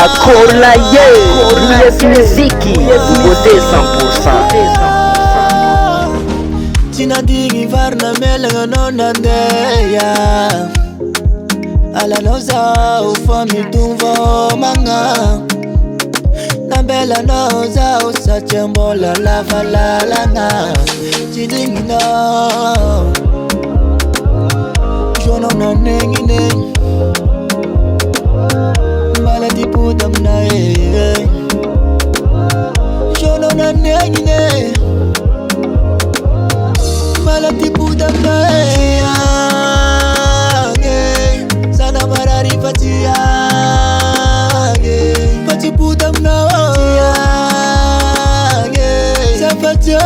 Akolaye, muziki, nouveauté 100%. Tina digi varna mela nonandeya. Ala noza ufami tumvo manga. Nambela noza usachembola lava lalanga. Chidingi no, jono na nengine. Malati pudam na jono na nengine. Malati pudam na sana marari patia pati pudam na sapatia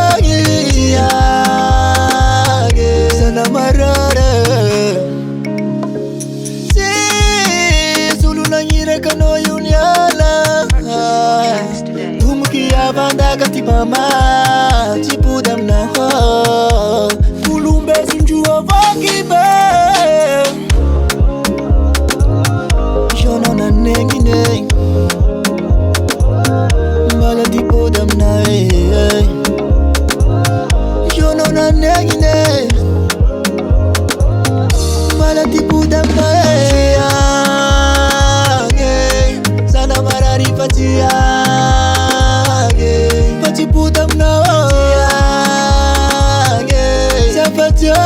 sana marare kano yunyala Tumkia banda kati mama Chipudam na ho Kulumbe sinjua vakibe Shono na nengine Mala tipudam na Shono na nengine Mala tipudam na patia pati putam na sapatia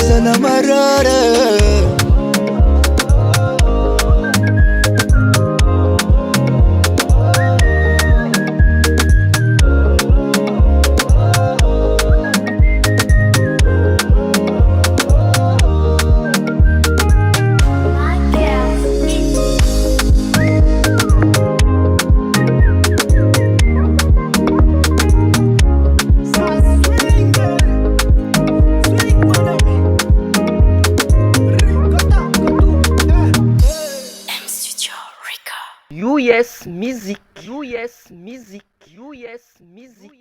sana marare. US Music, US Music, US Music.